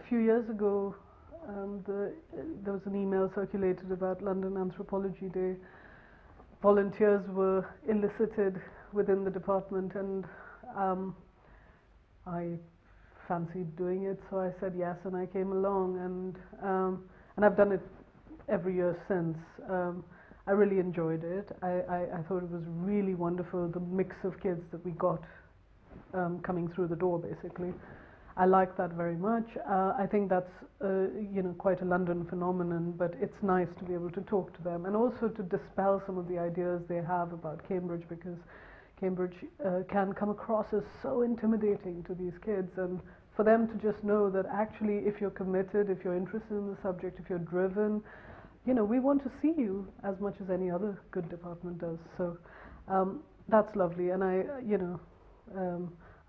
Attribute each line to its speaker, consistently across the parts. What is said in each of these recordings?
Speaker 1: few years ago, there was an email circulated about London Anthropology Day. Volunteers were elicited within the department, and I fancied doing it, so I said yes, and I came along, and I've done it every year since. I really enjoyed it. I thought it was really wonderful, the mix of kids that we got coming through the door, basically. I like that very much. I think that's quite a London phenomenon, but it's nice to be able to talk to them and also to dispel some of the ideas they have about Cambridge, because Cambridge can come across as so intimidating to these kids, and for them to just know that actually if you're committed, if you're interested in the subject, if you're driven, we want to see you as much as any other good department does. So that's lovely, and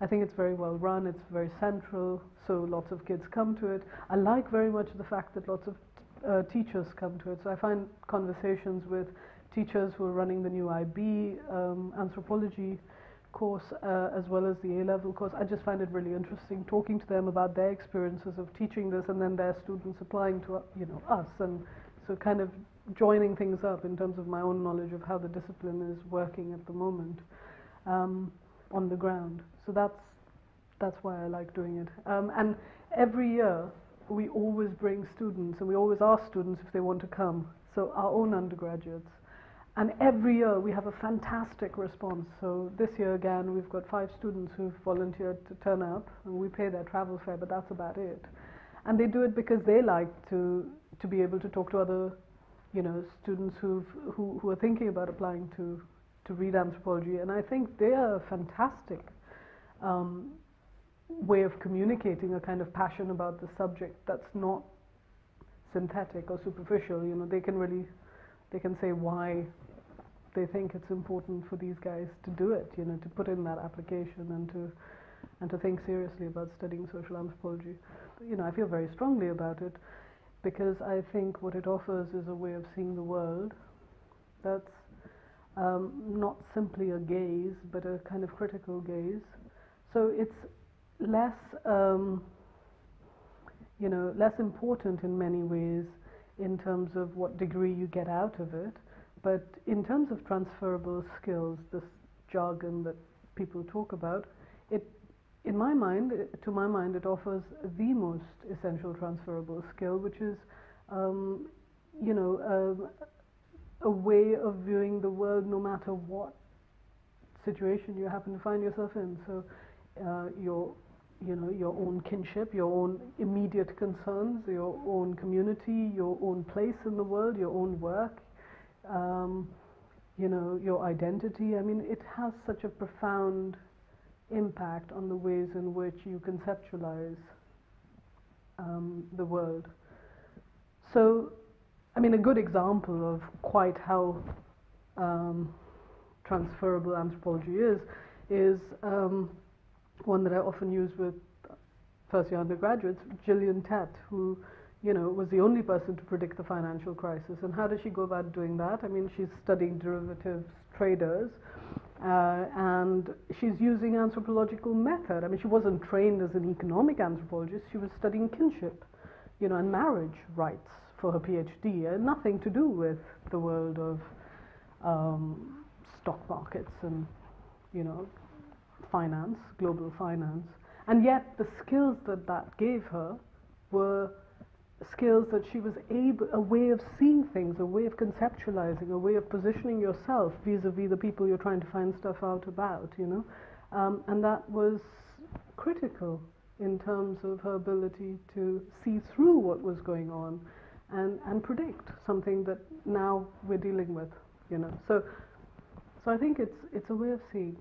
Speaker 1: I think it's very well run, it's very central, so lots of kids come to it. I like very much the fact that lots of teachers come to it, so I find conversations with teachers who are running the new IB Anthropology course as well as the A-level course. I just find it really interesting talking to them about their experiences of teaching this, and then their students applying to us, and so kind of joining things up in terms of my own knowledge of how the discipline is working at the moment on the ground. So that's why I like doing it. And every year we always bring students, and we always ask students if they want to come, so our own undergraduates. And every year we have a fantastic response. So this year again we've got 5 students who've volunteered to turn up, and we pay their travel fare, but that's about it. And they do it because they like to be able to talk to other students who are thinking about applying to read anthropology, and I think they are a fantastic way of communicating a kind of passion about the subject that's not synthetic or superficial. They can say why they think it's important for these guys to do it, to put in that application and to think seriously about studying social anthropology. I feel very strongly about it because I think what it offers is a way of seeing the world that's not simply a gaze, but a kind of critical gaze. So it's less, less important in many ways in terms of what degree you get out of it, but in terms of transferable skills, this jargon that people talk about, to my mind, it offers the most essential transferable skill, which is, a way of viewing the world no matter what situation you happen to find yourself in. So your own kinship, your own immediate concerns, your own community, your own place in the world, your own work, your identity. I mean, it has such a profound impact on the ways in which you conceptualize the world. So, I mean, a good example of quite how transferable anthropology is one that I often use with first-year undergraduates, Gillian Tett, who was the only person to predict the financial crisis. And how does she go about doing that? I mean, she's studying derivatives traders, and she's using anthropological method. I mean, she wasn't trained as an economic anthropologist. She was studying kinship, and marriage rights for her PhD, and nothing to do with the world of stock markets and, finance, global finance. And yet the skills that gave her were skills that she was able, a way of seeing things, a way of conceptualizing, a way of positioning yourself vis-a-vis the people you're trying to find stuff out about, and that was critical in terms of her ability to see through what was going on and predict something that now we're dealing with, So I think it's a way of seeing.